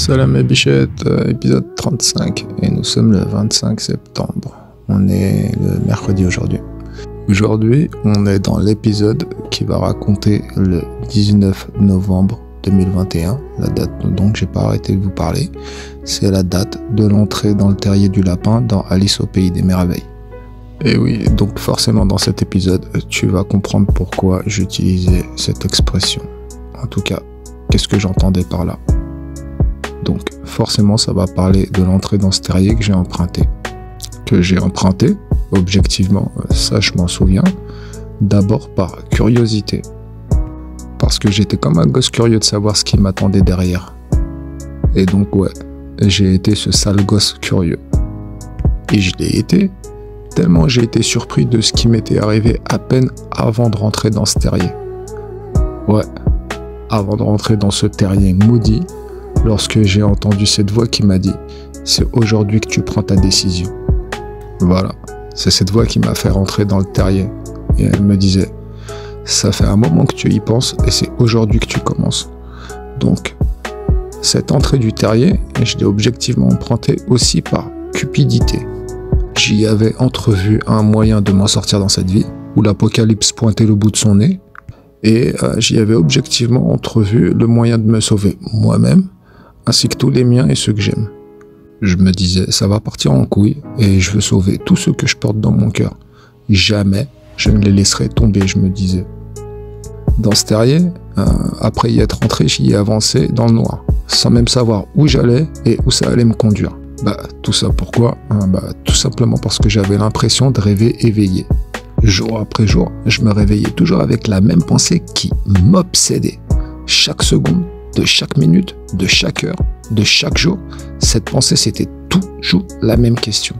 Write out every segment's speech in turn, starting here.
Salam mes bichettes, épisode 35, et nous sommes le 25 septembre. On est le mercredi aujourd'hui. Aujourd'hui, on est dans l'épisode qui va raconter le 19 novembre 2021, la date dont j'ai pas arrêté de vous parler. C'est la date de l'entrée dans le terrier du lapin dans Alice au pays des merveilles. Et oui, donc forcément dans cet épisode, tu vas comprendre pourquoi j'utilisais cette expression. En tout cas, qu'est-ce que j'entendais par là? Donc forcément ça va parler de l'entrée dans ce terrier que j'ai emprunté. Objectivement, ça je m'en souviens, d'abord par curiosité. Parce que j'étais comme un gosse curieux de savoir ce qui m'attendait derrière. Et donc ouais, j'ai été ce sale gosse curieux. Et je l'ai été, tellement j'ai été surpris de ce qui m'était arrivé à peine avant de rentrer dans ce terrier. Ouais, avant de rentrer dans ce terrier maudit, lorsque j'ai entendu cette voix qui m'a dit « C'est aujourd'hui que tu prends ta décision ». Voilà, c'est cette voix qui m'a fait rentrer dans le terrier. Et elle me disait « Ça fait un moment que tu y penses et c'est aujourd'hui que tu commences ». Donc, cette entrée du terrier, je l'ai objectivement empruntée aussi par cupidité. J'y avais entrevu un moyen de m'en sortir dans cette vie, où l'apocalypse pointait le bout de son nez, et j'y avais objectivement entrevu le moyen de me sauver moi-même, ainsi que tous les miens et ceux que j'aime. Je me disais, ça va partir en couille et je veux sauver tous ceux que je porte dans mon cœur. Jamais je ne les laisserai tomber, je me disais. Dans ce terrier, après y être entré, j'y ai avancé dans le noir, sans même savoir où j'allais et où ça allait me conduire. Tout ça pourquoi? Tout simplement parce que j'avais l'impression de rêver éveillé. Jour après jour, je me réveillais toujours avec la même pensée qui m'obsédait. Chaque seconde, de chaque minute, de chaque heure, de chaque jour, cette pensée c'était toujours la même question.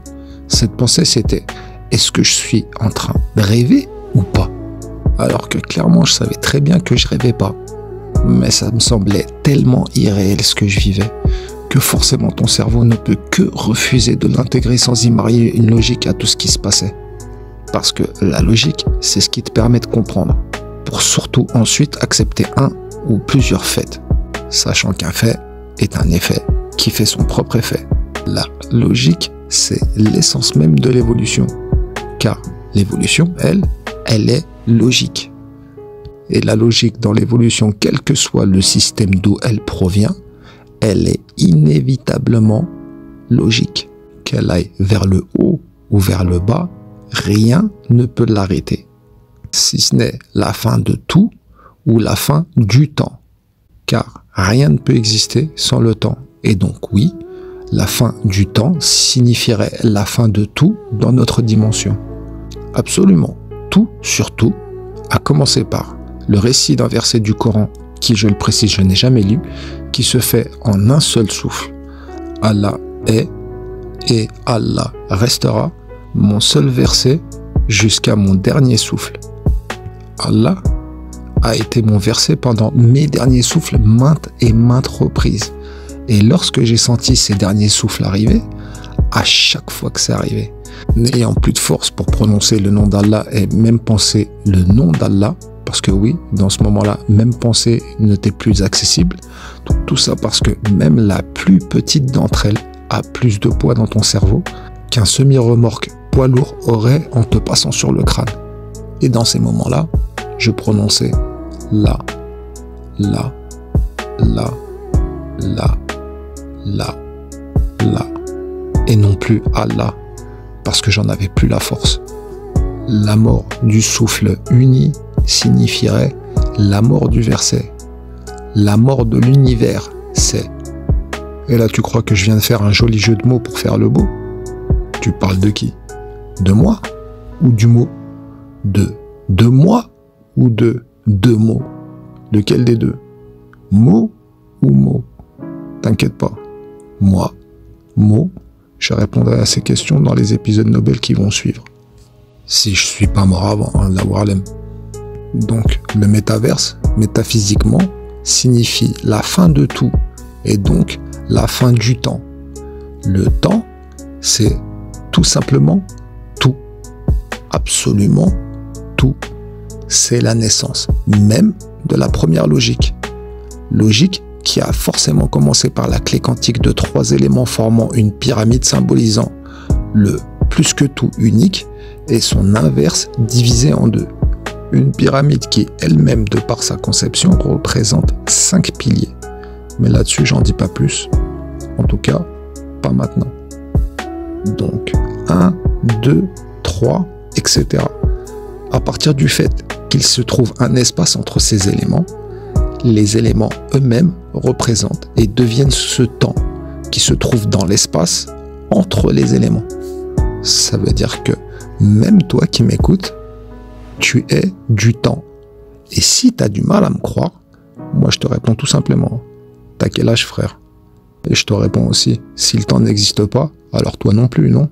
Cette pensée c'était, est-ce que je suis en train de rêver ou pas? Alors que clairement je savais très bien que je rêvais pas. Mais ça me semblait tellement irréel ce que je vivais, que forcément ton cerveau ne peut que refuser de l'intégrer sans y marier une logique à tout ce qui se passait. Parce que la logique, c'est ce qui te permet de comprendre, pour surtout ensuite accepter un ou plusieurs faits. Sachant qu'un fait est un effet qui fait son propre effet. La logique, c'est l'essence même de l'évolution. Car l'évolution, elle est logique. Et la logique dans l'évolution, quel que soit le système d'où elle provient, elle est inévitablement logique. Qu'elle aille vers le haut ou vers le bas, rien ne peut l'arrêter. Si ce n'est la fin de tout ou la fin du temps. Car rien ne peut exister sans le temps. Et donc oui, la fin du temps signifierait la fin de tout dans notre dimension. Absolument tout, surtout, à commencer par le récit d'un verset du Coran, qui, je le précise, je n'ai jamais lu, qui se fait en un seul souffle. Allah est et Allah restera, mon seul verset jusqu'à mon dernier souffle. Allah a été mon verset pendant mes derniers souffles maintes et maintes reprises. Et lorsque j'ai senti ces derniers souffles arriver, à chaque fois que c'est arrivé, n'ayant plus de force pour prononcer le nom d'Allah et même penser le nom d'Allah, parce que oui, dans ce moment-là, même penser n'était plus accessible, tout ça parce que même la plus petite d'entre elles a plus de poids dans ton cerveau qu'un semi-remorque poids lourd aurait en te passant sur le crâne. Et dans ces moments-là, je prononçais la, la, la, la, la, la, et non plus Allah, parce que j'en avais plus la force. La mort du souffle uni signifierait la mort du verset. La mort de l'univers, c'est... Et là, tu crois que je viens de faire un joli jeu de mots pour faire le beau? Tu parles de qui? De moi ou du mot? De moi ou de deux mots? Lequel des deux? Mot ou mot? T'inquiète pas. Moi, mot, je répondrai à ces questions dans les épisodes Nobel qui vont suivre. Si je suis pas mort avant, la Warlem. Donc, le métaverse, métaphysiquement, signifie la fin de tout, et donc la fin du temps. Le temps, c'est tout simplement tout. Absolument tout. C'est la naissance, même de la première logique. Logique qui a forcément commencé par la clé quantique de 3 éléments formant une pyramide symbolisant le plus que tout unique et son inverse divisé en deux. Une pyramide qui elle-même, de par sa conception, représente 5 piliers. Mais là-dessus, j'en dis pas plus. En tout cas, pas maintenant. Donc, 1, 2, 3, etc. À partir du fait qu'il se trouve un espace entre ces éléments, les éléments eux-mêmes représentent et deviennent ce temps qui se trouve dans l'espace entre les éléments. Ça veut dire que même toi qui m'écoutes, tu es du temps. Et si tu as du mal à me croire, moi je te réponds tout simplement, t'as quel âge frère? Et je te réponds aussi, si le temps n'existe pas, alors toi non plus, non?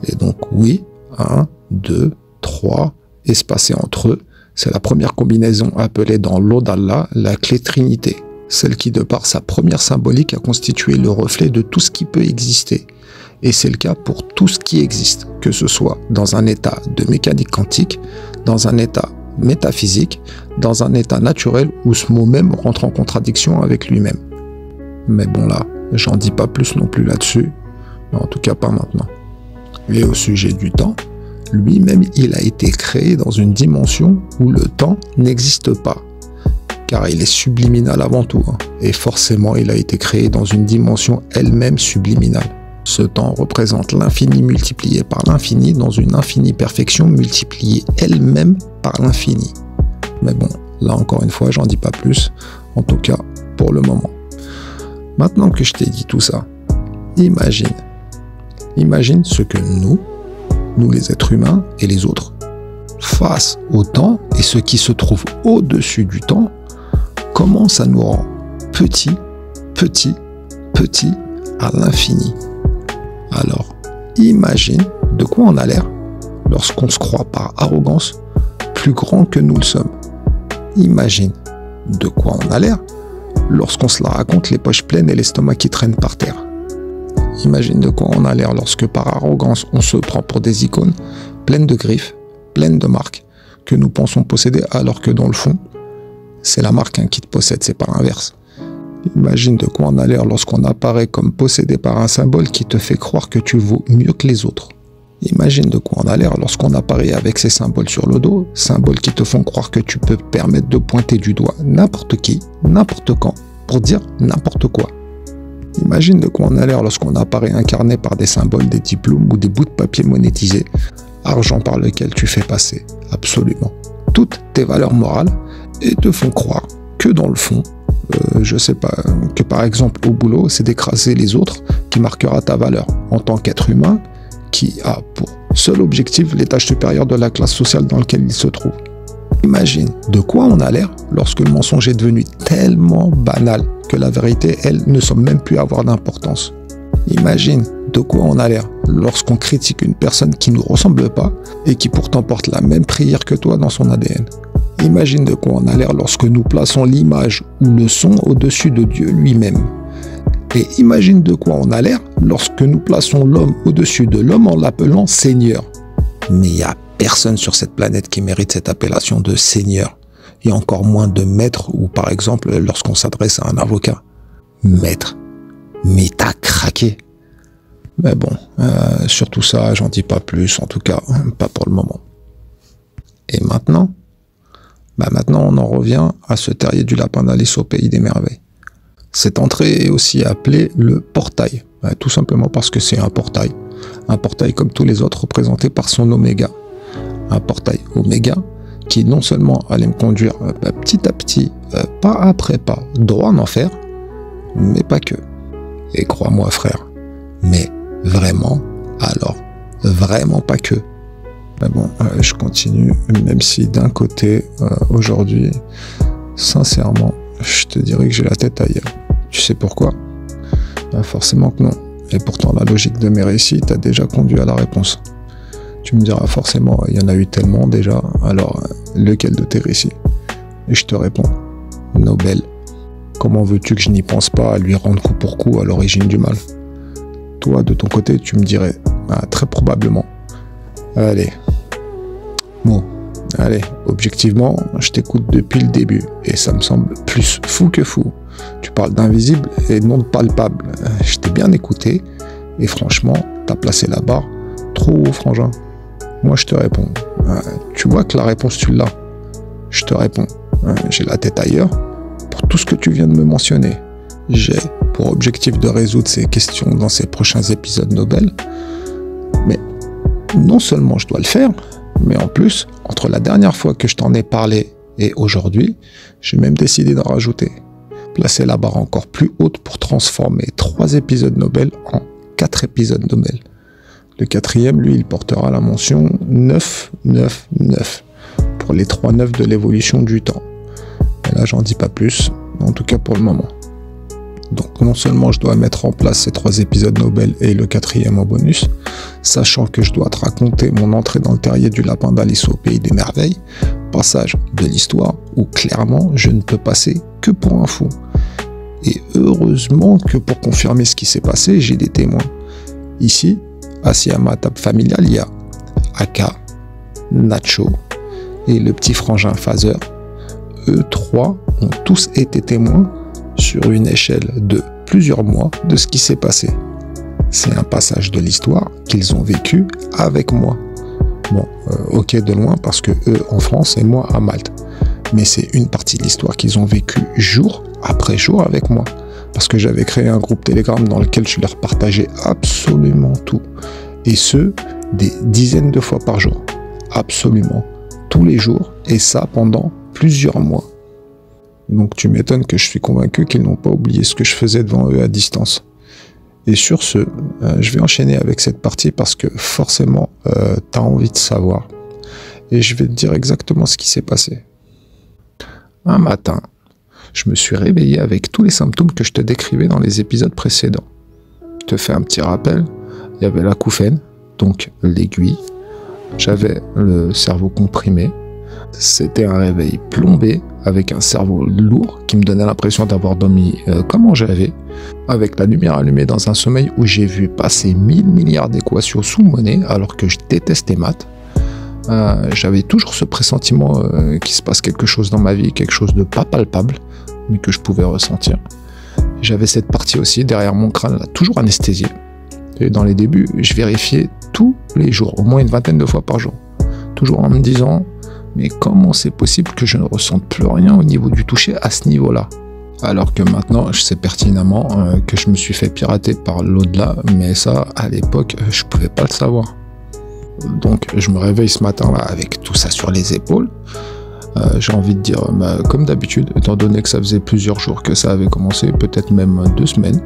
Et donc oui, 1, 2, 3, espacés entre eux, c'est la première combinaison appelée dans l'eau d'Allah la clé Trinité, celle qui de par sa première symbolique a constitué le reflet de tout ce qui peut exister. Et c'est le cas pour tout ce qui existe, que ce soit dans un état de mécanique quantique, dans un état métaphysique, dans un état naturel où ce mot même rentre en contradiction avec lui-même. Mais bon là, j'en dis pas plus non plus là-dessus, en tout cas pas maintenant. Et au sujet du temps, lui-même il a été créé dans une dimension où le temps n'existe pas, car il est subliminal avant tout, et forcément il a été créé dans une dimension elle-même subliminale. Ce temps représente l'infini multiplié par l'infini dans une infinie perfection multipliée elle-même par l'infini. Mais bon, là encore une fois, j'en dis pas plus, en tout cas pour le moment. Maintenant que je t'ai dit tout ça, imagine ce que nous les êtres humains et les autres, face au temps et ce qui se trouve au-dessus du temps, comment ça nous rend petit à l'infini. Alors, imagine de quoi on a l'air lorsqu'on se croit par arrogance plus grand que nous le sommes. Imagine de quoi on a l'air lorsqu'on se la raconte les poches pleines et l'estomac qui traîne par terre. Imagine de quoi on a l'air lorsque par arrogance on se prend pour des icônes pleines de griffes, pleines de marques que nous pensons posséder alors que dans le fond, c'est la marque qui te possède, c'est pas l'inverse. Imagine de quoi on a l'air lorsqu'on apparaît comme possédé par un symbole qui te fait croire que tu vaux mieux que les autres. Imagine de quoi on a l'air lorsqu'on apparaît avec ces symboles sur le dos, symboles qui te font croire que tu peux te permettre de pointer du doigt n'importe qui, n'importe quand, pour dire n'importe quoi. Imagine de quoi on a l'air lorsqu'on apparaît incarné par des symboles, des diplômes ou des bouts de papier monétisés, argent par lequel tu fais passer absolument toutes tes valeurs morales et te font croire que dans le fond, je sais pas, que par exemple au boulot, c'est d'écraser les autres qui marquera ta valeur en tant qu'être humain qui a pour seul objectif l'étage supérieur de la classe sociale dans laquelle il se trouve. Imagine de quoi on a l'air lorsque le mensonge est devenu tellement banal que la vérité, elle, ne semble même plus avoir d'importance. Imagine de quoi on a l'air lorsqu'on critique une personne qui ne nous ressemble pas et qui pourtant porte la même prière que toi dans son ADN. Imagine de quoi on a l'air lorsque nous plaçons l'image ou le son au-dessus de Dieu lui-même. Et imagine de quoi on a l'air lorsque nous plaçons l'homme au-dessus de l'homme en l'appelant Seigneur. Mais il n'y a personne sur cette planète qui mérite cette appellation de Seigneur. Et encore moins de maître ou par exemple lorsqu'on s'adresse à un avocat. Maître. Mais t'as craqué. Mais bon, sur tout ça, j'en dis pas plus, en tout cas, pas pour le moment. Et maintenant, maintenant on en revient à ce terrier du lapin d'Alice au pays des merveilles. Cette entrée est aussi appelée le portail, tout simplement parce que c'est un portail comme tous les autres représenté par son oméga. Un portail oméga qui non seulement allait me conduire petit à petit, pas après pas, droit en enfer, mais pas que. Et crois-moi frère, mais vraiment, alors, vraiment pas que. Mais bon, je continue, même si d'un côté, aujourd'hui, sincèrement, je te dirais que j'ai la tête ailleurs. Tu sais pourquoi? Forcément que non. Et pourtant, la logique de mes récits t'a déjà conduit à la réponse. Tu me diras forcément, il y en a eu tellement déjà, alors lequel de tes récits? Et je te réponds, Nobel. Comment veux-tu que je n'y pense pas à lui rendre coup pour coup à l'origine du mal? Toi, de ton côté, tu me dirais, très probablement. Allez, bon, allez, objectivement, je t'écoute depuis le début, et ça me semble plus fou que fou. Tu parles d'invisible et non de palpable. Je t'ai bien écouté et franchement, t'as placé la barre trop haut, frangin. Moi, je te réponds. Tu vois que la réponse, tu l'as. Je te réponds. J'ai la tête ailleurs pour tout ce que tu viens de me mentionner. J'ai pour objectif de résoudre ces questions dans ces prochains épisodes Nobel. Mais non seulement je dois le faire, mais en plus, entre la dernière fois que je t'en ai parlé et aujourd'hui, j'ai même décidé d'en rajouter. Placer la barre encore plus haute pour transformer 3 épisodes Nobel en 4 épisodes Nobel. Le 4e, lui, il portera la mention 999 pour les 3 9 de l'évolution du temps. Et là, j'en dis pas plus, en tout cas pour le moment. Donc non seulement je dois mettre en place ces 3 épisodes Nobel et le 4e en bonus, sachant que je dois te raconter mon entrée dans le terrier du lapin d'Alice au pays des merveilles, passage de l'histoire où clairement je ne peux passer que pour un fou. Et heureusement que pour confirmer ce qui s'est passé, j'ai des témoins. Ici, assis à ma table familiale, il y a Aka, Nacho et le petit frangin Phaser. Eux 3 ont tous été témoins sur une échelle de plusieurs mois de ce qui s'est passé. C'est un passage de l'histoire qu'ils ont vécu avec moi. Bon, ok de loin parce que eux en France et moi à Malte. Mais c'est une partie de l'histoire qu'ils ont vécu jour après jour avec moi. Parce que j'avais créé un groupe Telegram dans lequel je leur partageais absolument tout. Et ce, des dizaines de fois par jour. Absolument. Tous les jours. Et ça pendant plusieurs mois. Donc tu m'étonnes que je suis convaincu qu'ils n'ont pas oublié ce que je faisais devant eux à distance. Et sur ce, je vais enchaîner avec cette partie parce que forcément, tu as envie de savoir. Et je vais te dire exactement ce qui s'est passé. Un matin, je me suis réveillé avec tous les symptômes que je te décrivais dans les épisodes précédents. Je te fais un petit rappel. Il y avait l'acouphène, donc l'aiguille. J'avais le cerveau comprimé. C'était un réveil plombé avec un cerveau lourd qui me donnait l'impression d'avoir dormi comme en rêve, avec la lumière allumée dans un sommeil où j'ai vu passer 1000 milliards d'équations sous mon nez alors que je détestais maths. J'avais toujours ce pressentiment qu'il se passe quelque chose dans ma vie, quelque chose de pas palpable, mais que je pouvais ressentir. J'avais cette partie aussi derrière mon crâne, là, toujours anesthésiée. Et dans les débuts, je vérifiais tous les jours, au moins une vingtaine de fois par jour. Toujours en me disant, mais comment c'est possible que je ne ressente plus rien au niveau du toucher à ce niveau-là? Alors que maintenant, je sais pertinemment que je me suis fait pirater par l'au-delà, mais ça, à l'époque, je pouvais pas le savoir. Donc, je me réveille ce matin-là avec tout ça sur les épaules. J'ai envie de dire, comme d'habitude, étant donné que ça faisait plusieurs jours que ça avait commencé, peut-être même 2 semaines,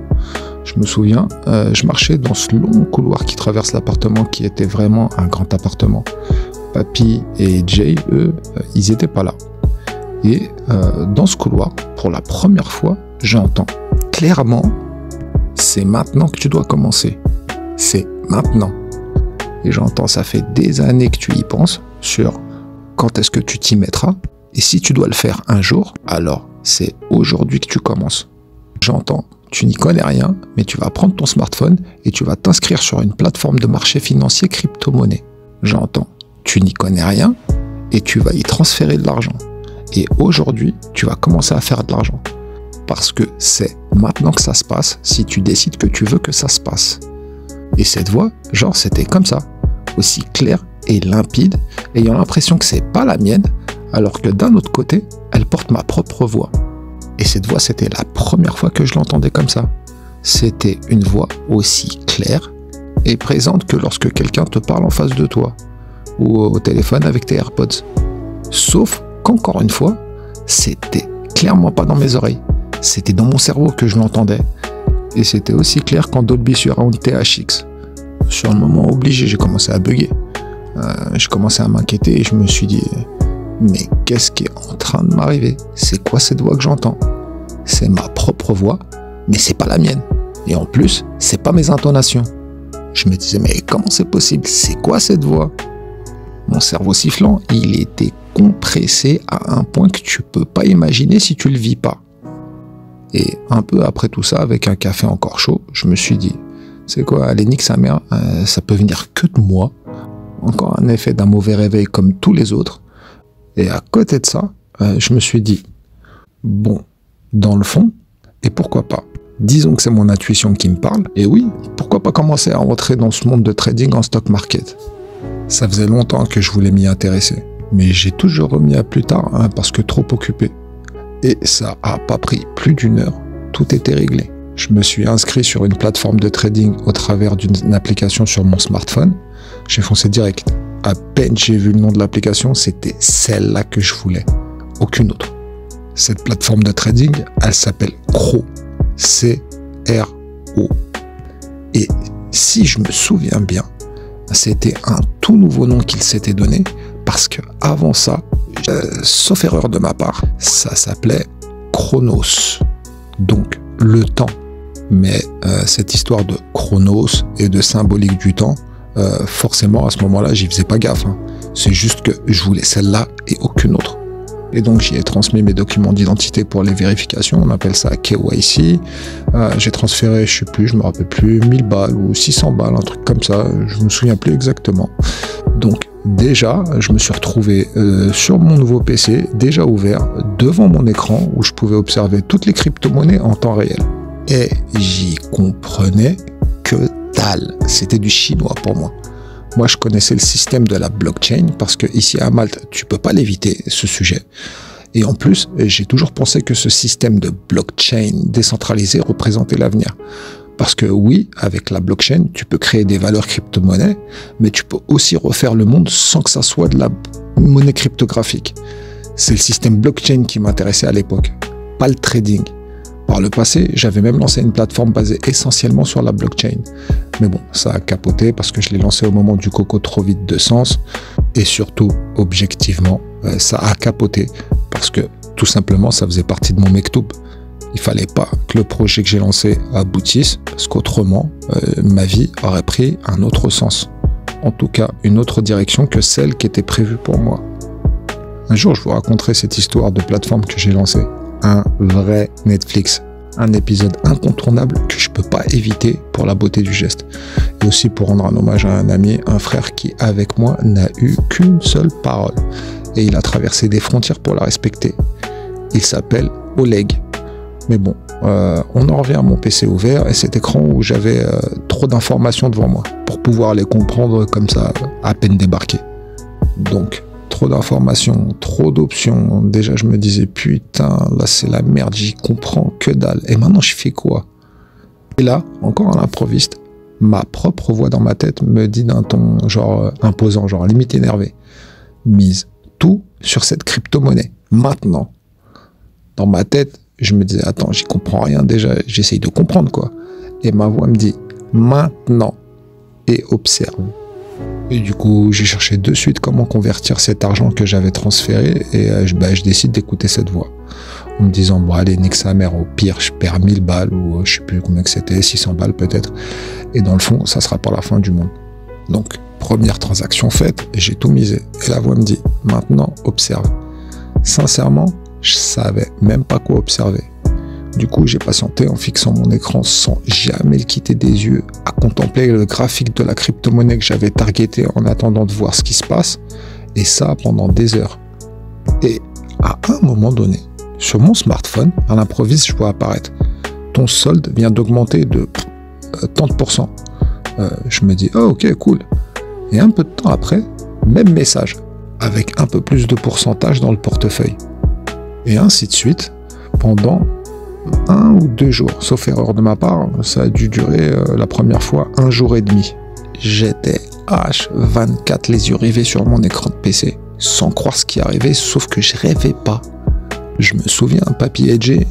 je me souviens, je marchais dans ce long couloir qui traverse l'appartement, qui était vraiment un grand appartement. Papy et Jay, eux, ils étaient pas là. Et dans ce couloir, pour la première fois, j'entends clairement, c'est maintenant que tu dois commencer. C'est maintenant. Et j'entends, ça fait des années que tu y penses, sur quand est-ce que tu t'y mettras. Et si tu dois le faire un jour, alors c'est aujourd'hui que tu commences. J'entends, tu n'y connais rien, mais tu vas prendre ton smartphone et tu vas t'inscrire sur une plateforme de marché financier crypto-monnaie. J'entends, tu n'y connais rien et tu vas y transférer de l'argent. Et aujourd'hui, tu vas commencer à faire de l'argent. Parce que c'est maintenant que ça se passe, si tu décides que tu veux que ça se passe. Et cette voix, genre, c'était comme ça, aussi claire et limpide, ayant l'impression que c'est pas la mienne, alors que d'un autre côté, elle porte ma propre voix. Et cette voix, c'était la première fois que je l'entendais comme ça. C'était une voix aussi claire et présente que lorsque quelqu'un te parle en face de toi, ou au téléphone avec tes AirPods. Sauf qu'encore une fois, c'était clairement pas dans mes oreilles. C'était dans mon cerveau que je l'entendais. Et c'était aussi clair qu'en Dolby Surround THX. Sur le moment obligé, j'ai commencé à bugger. J'ai commencé à m'inquiéter et je me suis dit, mais qu'est-ce qui est en train de m'arriver? C'est quoi cette voix que j'entends? C'est ma propre voix, mais c'est pas la mienne. Et en plus, c'est pas mes intonations. Je me disais, mais comment c'est possible? C'est quoi cette voix? Mon cerveau sifflant, il était compressé à un point que tu peux pas imaginer si tu le vis pas. Et un peu après tout ça, avec un café encore chaud, je me suis dit, c'est quoi, allez nique sa mère, ça peut venir que de moi. Encore un effet d'un mauvais réveil comme tous les autres. Et à côté de ça, je me suis dit, bon, dans le fond, Et pourquoi pas? Disons que c'est mon intuition qui me parle. Et oui, pourquoi pas commencer à rentrer dans ce monde de trading en stock market? Ça faisait longtemps que je voulais m'y intéresser. Mais j'ai toujours remis à plus tard parce que trop occupé. Et ça a pas pris plus d'une heure. Tout était réglé. Je me suis inscrit sur une plateforme de trading au travers d'une application sur mon smartphone. J'ai foncé direct. À peine j'ai vu le nom de l'application, c'était celle-là que je voulais. Aucune autre. Cette plateforme de trading, elle s'appelle CRO. C-R-O. Et si je me souviens bien, c'était un tout nouveau nom qu'il s'était donné parce que avant ça, sauf erreur de ma part, ça s'appelait Chronos. Donc le temps. Mais cette histoire de Chronos et de symbolique du temps, forcément à ce moment-là, j'y faisais pas gaffe. C'est juste que je voulais celle-là et aucune autre. Et donc j'y ai transmis mes documents d'identité pour les vérifications, on appelle ça KYC. J'ai transféré, je sais plus, je me rappelle plus, 1000 balles ou 600 balles, un truc comme ça, je me souviens plus exactement. Donc déjà, je me suis retrouvé sur mon nouveau PC, déjà ouvert, devant mon écran, où je pouvais observer toutes les crypto-monnaies en temps réel. Et j'y comprenais que dalle, c'était du chinois pour moi. Moi, je connaissais le système de la blockchain parce que ici à Malte, tu peux pas l'éviter, ce sujet. Et en plus, j'ai toujours pensé que ce système de blockchain décentralisé représentait l'avenir. Parce que oui, avec la blockchain, tu peux créer des valeurs crypto-monnaies, mais tu peux aussi refaire le monde sans que ça soit de la monnaie cryptographique. C'est le système blockchain qui m'intéressait à l'époque, pas le trading. Par le passé, j'avais même lancé une plateforme basée essentiellement sur la blockchain. Mais bon, ça a capoté parce que je l'ai lancé au moment du coco trop vite de sens. Et surtout, objectivement, ça a capoté parce que tout simplement, ça faisait partie de mon mektoub. Il fallait pas que le projet que j'ai lancé aboutisse parce qu'autrement, ma vie aurait pris un autre sens. En tout cas, une autre direction que celle qui était prévue pour moi. Un jour, je vous raconterai cette histoire de plateforme que j'ai lancée. Un vrai Netflix, un épisode incontournable que je peux pas éviter pour la beauté du geste et aussi pour rendre un hommage à un ami, un frère qui avec moi n'a eu qu'une seule parole et il a traversé des frontières pour la respecter. Il s'appelle Oleg. Mais bon, on en revient à mon PC ouvert et cet écran où j'avais trop d'informations devant moi pour pouvoir les comprendre comme ça à peine débarqué. Donc trop d'informations, trop d'options. Déjà, je me disais, putain, là, c'est la merde, j'y comprends que dalle. Et maintenant, je fais quoi? Et là, encore à l'improviste, ma propre voix dans ma tête me dit d'un ton, genre, imposant, genre, limite énervé. Mise tout sur cette crypto-monnaie. Maintenant. Dans ma tête, je me disais, attends, j'y comprends rien déjà, j'essaye de comprendre, quoi. Et ma voix me dit, maintenant. Et observe. Et du coup, j'ai cherché de suite comment convertir cet argent que j'avais transféré et je décide d'écouter cette voix. En me disant, bon allez, nique sa mère, au pire, je perds 1000 balles ou je sais plus combien que c'était, 600 balles peut-être. Et dans le fond, ça sera pas la fin du monde. Donc, première transaction faite, et j'ai tout misé. Et la voix me dit, maintenant, observe. Sincèrement, je savais même pas quoi observer. Du coup, j'ai patienté en fixant mon écran sans jamais le quitter des yeux, à contempler le graphique de la crypto-monnaie que j'avais targeté en attendant de voir ce qui se passe, et ça pendant des heures. Et à un moment donné, sur mon smartphone, à l'improviste, je vois apparaître « Ton solde vient d'augmenter de 30%. » Je me dis « Oh, ok, cool. » Et un peu de temps après, même message, avec un peu plus de pourcentage dans le portefeuille. Et ainsi de suite, pendant 1 ou 2 jours, sauf erreur de ma part, ça a dû durer la première fois 1 jour et demi. J'étais H24 les yeux rivés sur mon écran de PC, sans croire ce qui arrivait, sauf que je rêvais pas. Je me souviens, Papy et Jay,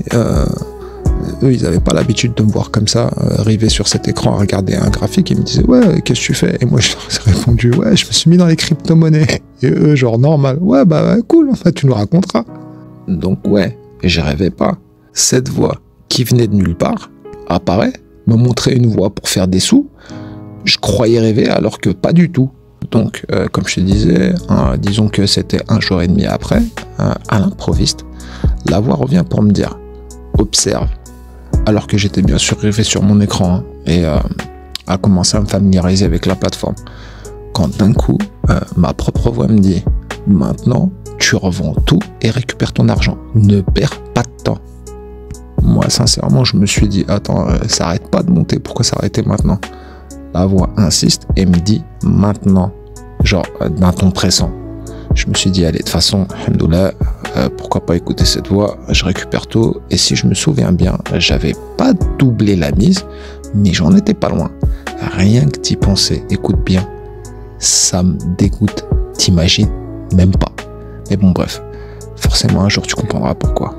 eux ils avaient pas l'habitude de me voir comme ça, rivé sur cet écran à regarder un graphique, ils me disaient ouais, qu'est-ce que tu fais? Et moi je leur ai répondu ouais, je me suis mis dans les crypto-monnaies. Et eux genre normal, ouais bah cool, en fait tu nous raconteras. Donc ouais, je rêvais pas. Cette voix qui venait de nulle part apparaît, me montrait une voie pour faire des sous. Je croyais rêver alors que pas du tout. Donc, comme je te disais, disons que c'était 1 jour et demi après, à l'improviste, la voix revient pour me dire « Observe ». Alors que j'étais bien sûr rêvé sur mon écran et a commencé à me familiariser avec la plateforme. Quand d'un coup, ma propre voix me dit « Maintenant, tu revends tout et récupères ton argent. Ne perds pas de temps ». Moi, sincèrement, je me suis dit, attends, ça arrête pas de monter, pourquoi s'arrêter maintenant? La voix insiste et me dit maintenant, genre d'un ton pressant. Je me suis dit, allez, de toute façon, alhamdoulilah, pourquoi pas écouter cette voix, je récupère tout. Et si je me souviens bien, j'avais pas doublé la mise, mais j'en étais pas loin. Rien que d'y penser, écoute bien, ça me dégoûte, t'imagines même pas. Mais bon, bref, forcément un jour tu comprendras pourquoi.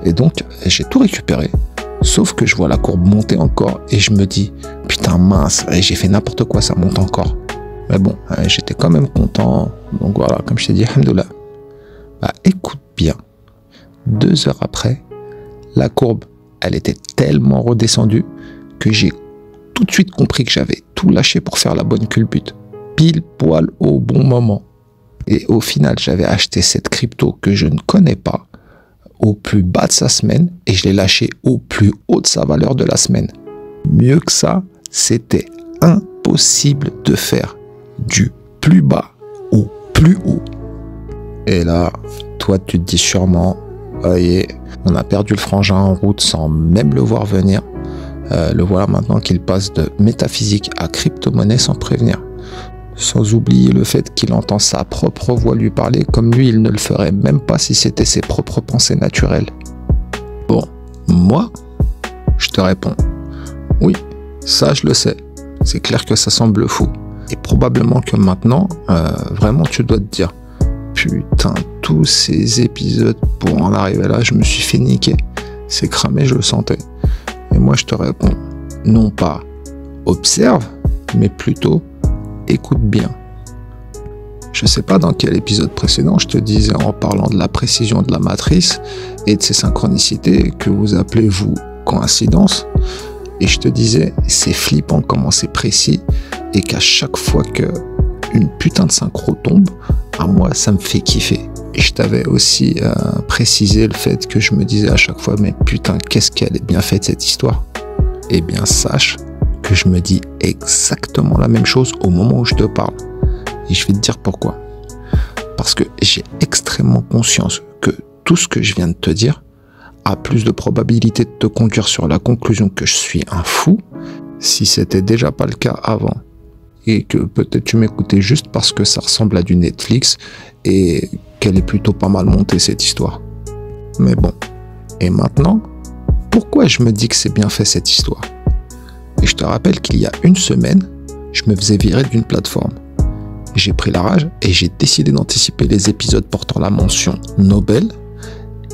Et donc, j'ai tout récupéré, sauf que je vois la courbe monter encore et je me dis, putain mince, j'ai fait n'importe quoi, ça monte encore. Mais bon, j'étais quand même content, donc voilà, comme je t'ai dit, alhamdoulilah. Bah écoute bien, 2 heures après, la courbe, elle était tellement redescendue que j'ai tout de suite compris que j'avais tout lâché pour faire la bonne culbute, pile poil au bon moment. Et au final, j'avais acheté cette crypto que je ne connais pas au plus bas de sa semaine et je l'ai lâché au plus haut de sa valeur de la semaine. Mieux que ça, c'était impossible de faire du plus bas au plus haut. Et là, toi, tu te dis sûrement, voyez, on a perdu le frangin en route sans même le voir venir. Le voilà maintenant qu'il passe de métaphysique à crypto-monnaie sans prévenir. Sans oublier le fait qu'il entend sa propre voix lui parler comme lui, il ne le ferait même pas si c'était ses propres pensées naturelles. Bon, moi, je te réponds. Oui, ça je le sais. C'est clair que ça semble fou. Et probablement que maintenant, vraiment tu dois te dire, putain, tous ces épisodes pour en arriver là, je me suis fait niquer. C'est cramé, je le sentais. Et moi je te réponds, non pas observe, mais plutôt écoute bien. Je sais pas dans quel épisode précédent je te disais en parlant de la précision de la matrice et de ses synchronicités que vous appelez vous coïncidence. Et je te disais, c'est flippant comment c'est précis et qu'à chaque fois que une putain de synchro tombe, à moi ça me fait kiffer. Et je t'avais aussi précisé le fait que je me disais à chaque fois, mais putain, qu'est-ce qu'elle est bien faite cette histoire. Eh bien sache que je me dis exactement la même chose au moment où je te parle. Et je vais te dire pourquoi. Parce que j'ai extrêmement conscience que tout ce que je viens de te dire a plus de probabilité de te conduire sur la conclusion que je suis un fou si c'était déjà pas le cas avant. Et que peut-être tu m'écoutais juste parce que ça ressemble à du Netflix et qu'elle est plutôt pas mal montée cette histoire. Mais bon. Et maintenant, pourquoi je me dis que c'est bien fait cette histoire? Et je te rappelle qu'il y a une semaine, je me faisais virer d'une plateforme. J'ai pris la rage et j'ai décidé d'anticiper les épisodes portant la mention Nobel,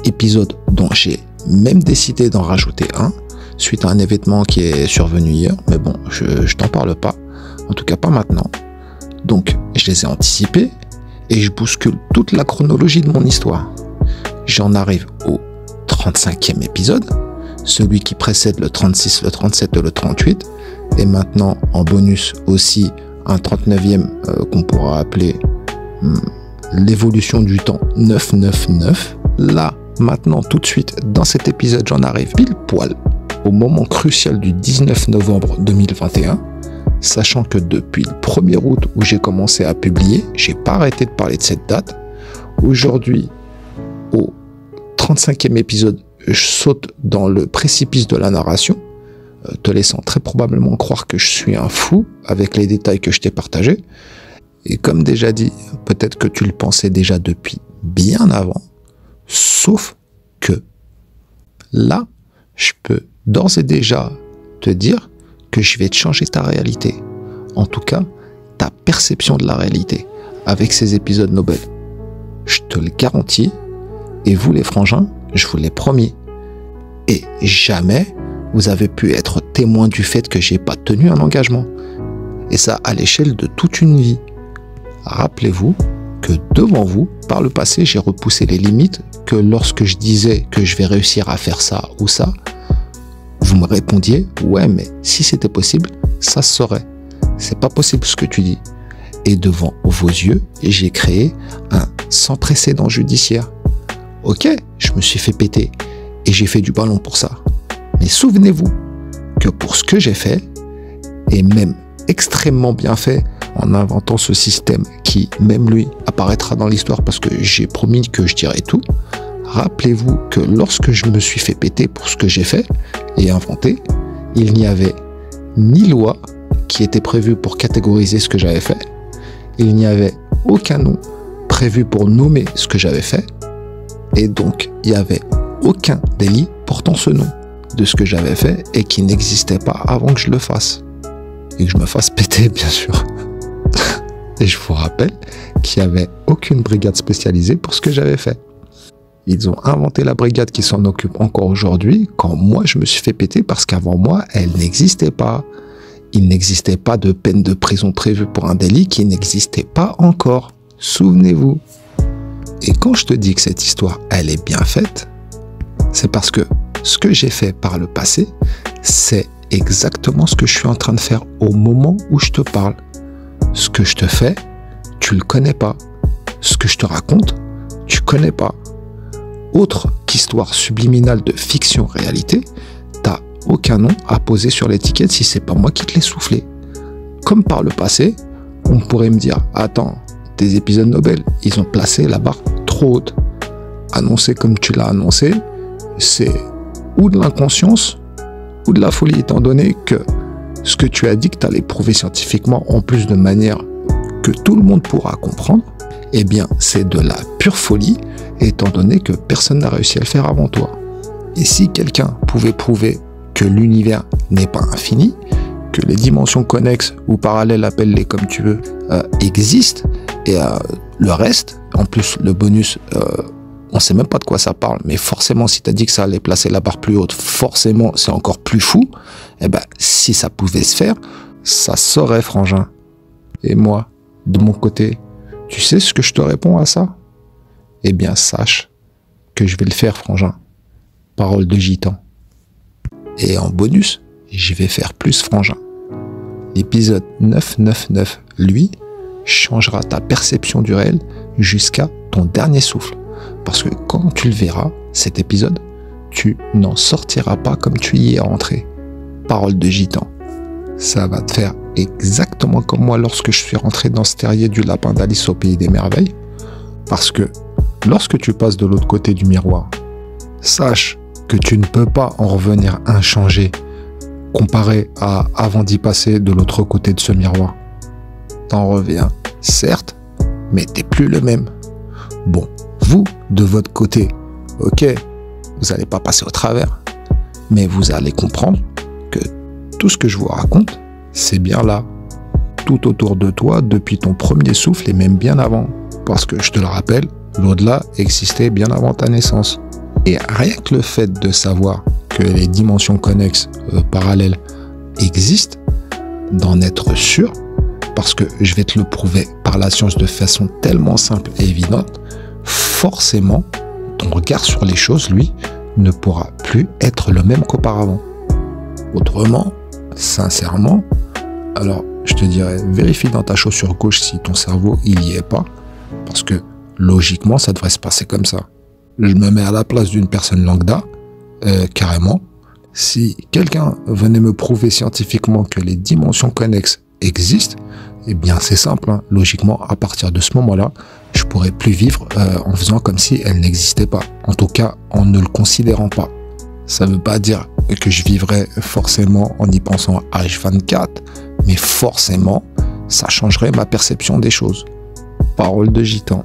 épisode dont j'ai même décidé d'en rajouter un, suite à un événement qui est survenu hier, mais bon, je t'en parle pas, en tout cas pas maintenant. Donc, je les ai anticipés et je bouscule toute la chronologie de mon histoire. J'en arrive au 35e épisode, celui qui précède le 36, le 37 et le 38, et maintenant en bonus aussi un 39e qu'on pourra appeler l'évolution du temps 999. Là, maintenant, tout de suite, dans cet épisode, j'en arrive pile poil au moment crucial du 19 novembre 2021, sachant que depuis le 1er août où j'ai commencé à publier, j'ai pas arrêté de parler de cette date. Aujourd'hui, au 35e épisode, je saute dans le précipice de la narration, te laissant très probablement croire que je suis un fou avec les détails que je t'ai partagés. Et comme déjà dit, peut-être que tu le pensais déjà depuis bien avant, sauf que là, je peux d'ores et déjà te dire que je vais te changer ta réalité. En tout cas, ta perception de la réalité avec ces épisodes Nobel. Je te le garantis. Et vous les frangins, je vous l'ai promis. Et jamais vous avez pu être témoin du fait que j'ai pas tenu un engagement. Et ça à l'échelle de toute une vie. Rappelez-vous que devant vous, par le passé, j'ai repoussé les limites que lorsque je disais que je vais réussir à faire ça ou ça, vous me répondiez, ouais, mais si c'était possible, ça se saurait. C'est pas possible ce que tu dis. Et devant vos yeux, j'ai créé un sans précédent judiciaire. Ok, je me suis fait péter et j'ai fait du ballon pour ça. Mais souvenez-vous que pour ce que j'ai fait, et même extrêmement bien fait en inventant ce système qui, même lui, apparaîtra dans l'histoire parce que j'ai promis que je dirais tout, rappelez-vous que lorsque je me suis fait péter pour ce que j'ai fait et inventé, il n'y avait ni loi qui était prévue pour catégoriser ce que j'avais fait, il n'y avait aucun nom prévu pour nommer ce que j'avais fait, et donc il n'y avait aucun délit portant ce nom de ce que j'avais fait et qui n'existait pas avant que je le fasse. Et que je me fasse péter, bien sûr. Et je vous rappelle qu'il n'y avait aucune brigade spécialisée pour ce que j'avais fait. Ils ont inventé la brigade qui s'en occupe encore aujourd'hui quand moi je me suis fait péter parce qu'avant moi, elle n'existait pas. Il n'existait pas de peine de prison prévue pour un délit qui n'existait pas encore. Souvenez-vous. Et quand je te dis que cette histoire, elle est bien faite, c'est parce que ce que j'ai fait par le passé, c'est exactement ce que je suis en train de faire au moment où je te parle. Ce que je te fais, tu le connais pas. Ce que je te raconte, tu connais pas. Autre qu'histoire subliminale de fiction-réalité, t'as aucun nom à poser sur l'étiquette si c'est pas moi qui te l'ai soufflé. Comme par le passé, on pourrait me dire, attends, tes épisodes Nobel, ils ont placé la barre trop haute. Annoncé comme tu l'as annoncé, c'est ou de l'inconscience ou de la folie, étant donné que ce que tu as dit que tu allais prouver scientifiquement en plus de manière que tout le monde pourra comprendre, eh bien c'est de la pure folie, étant donné que personne n'a réussi à le faire avant toi. Et si quelqu'un pouvait prouver que l'univers n'est pas infini, que les dimensions connexes ou parallèles, appelle-les comme tu veux, existent, et le reste, en plus le bonus, on sait même pas de quoi ça parle, mais forcément si tu as dit que ça allait placer la barre plus haute, forcément c'est encore plus fou. Eh ben si ça pouvait se faire, ça saurait, frangin. Et moi, de mon côté, tu sais ce que je te réponds à ça? Eh bien sache que je vais le faire, frangin. Parole de gitan. Et en bonus, je vais faire plus, frangin. L'épisode 999, lui, changera ta perception du réel jusqu'à ton dernier souffle. Parce que quand tu le verras, cet épisode, tu n'en sortiras pas comme tu y es entré. Parole de gitan. Ça va te faire exactement comme moi lorsque je suis rentré dans ce terrier du lapin d'Alice au pays des merveilles. Parce que lorsque tu passes de l'autre côté du miroir, sache que tu ne peux pas en revenir inchangé comparé à avant d'y passer de l'autre côté de ce miroir. T'en reviens, certes, mais t'es plus le même. Bon, vous, de votre côté, ok, vous n'allez pas passer au travers, mais vous allez comprendre que tout ce que je vous raconte, c'est bien là, tout autour de toi, depuis ton premier souffle et même bien avant. Parce que, je te le rappelle, l'au-delà existait bien avant ta naissance. Et rien que le fait de savoir que les dimensions connexes, parallèles, existent, d'en être sûr, parce que je vais te le prouver par la science de façon tellement simple et évidente, forcément, ton regard sur les choses, lui, ne pourra plus être le même qu'auparavant. Autrement, sincèrement, alors je te dirais, vérifie dans ta chaussure gauche si ton cerveau, il n'y est pas, parce que logiquement, ça devrait se passer comme ça. Je me mets à la place d'une personne lambda, carrément. Si quelqu'un venait me prouver scientifiquement que les dimensions connexes existent, eh bien c'est simple, hein. Logiquement, à partir de ce moment-là, je pourrais plus vivre en faisant comme si elles n'existaient pas. En tout cas, en ne le considérant pas. Ça ne veut pas dire que je vivrais forcément en y pensant H24, mais forcément, ça changerait ma perception des choses. Parole de gitan.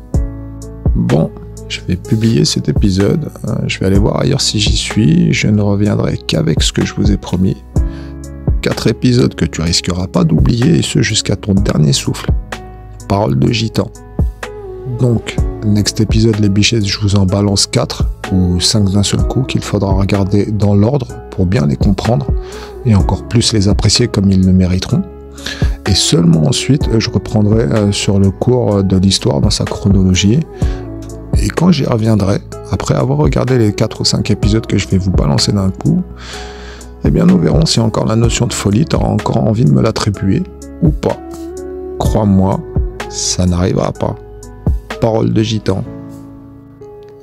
Bon, je vais publier cet épisode. Je vais aller voir ailleurs si j'y suis. Je ne reviendrai qu'avec ce que je vous ai promis. 4 épisodes que tu risqueras pas d'oublier, et ce jusqu'à ton dernier souffle. Parole de gitan. Donc, next épisode, les bichettes, je vous en balance 4 ou 5 d'un seul coup qu'il faudra regarder dans l'ordre pour bien les comprendre et encore plus les apprécier comme ils le mériteront. Et seulement ensuite, je reprendrai sur le cours de l'histoire dans sa chronologie. Et quand j'y reviendrai, après avoir regardé les 4 ou 5 épisodes que je vais vous balancer d'un coup, eh bien nous verrons si encore la notion de folie t'aura encore envie de me l'attribuer ou pas. Crois-moi, ça n'arrivera pas. Parole de gitan.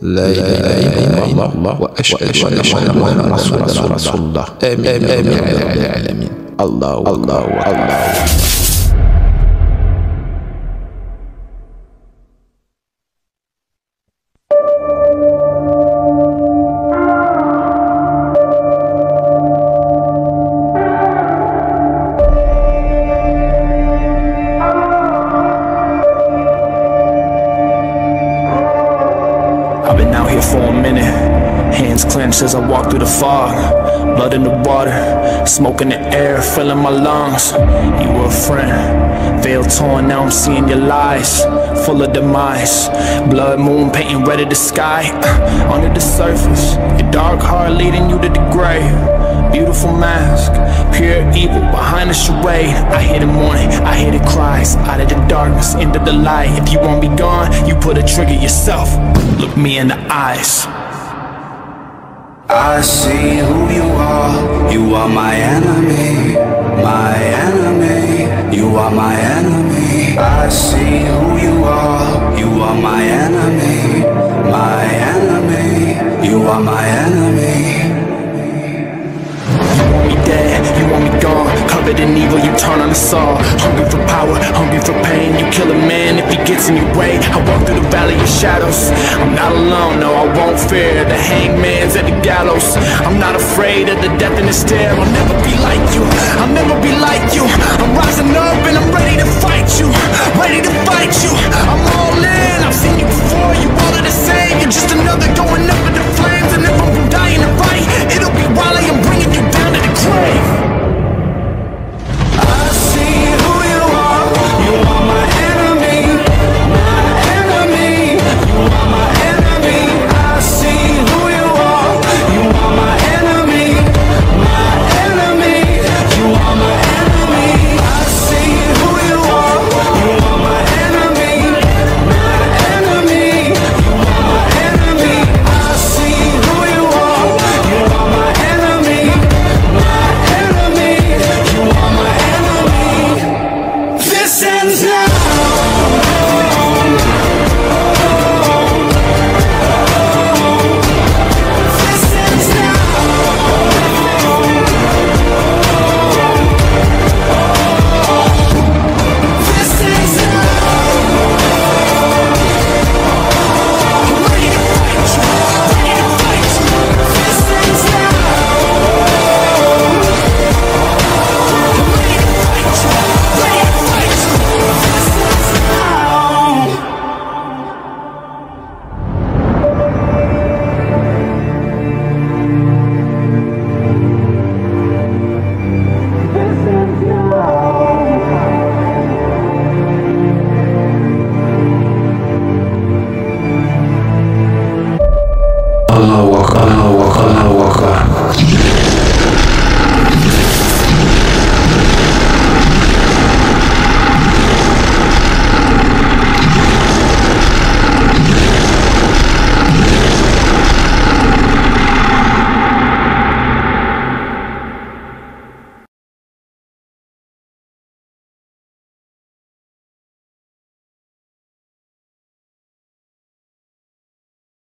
La ilaha illallah wa ashhadu anna muhammadan rasulullah. Amin. Allah. out here for a minute. Hands clenched as I walk through the fog. Blood in the water, smoke in the air, filling my lungs. You were a friend, veil torn, now I'm seeing your lies. Full of demise, blood moon painting red of the sky. Under the surface, your dark heart leading you to the grave. Beautiful mask, pure evil behind the charade. I hear the mourning, I hear the cries. Out of the darkness, into the light. If you won't be gone, you put a trigger yourself. Look me in the eyes. I see who you are. You are my enemy, my enemy. You are my enemy. I see who you are. You are my enemy, my enemy. You are my enemy. You want me dead, you want me gone. Covered in evil, you turn on us all. Hungry for power, hungry for pain. You kill a man if he gets in your way. I walk through the valley of shadows. I'm not alone, no, I won't fear. The hangman's at the gallows. I'm not afraid of the death in the stare. I'll never be like you, I'll never be like you. I'm rising up and I'm ready to fight you, ready to fight you.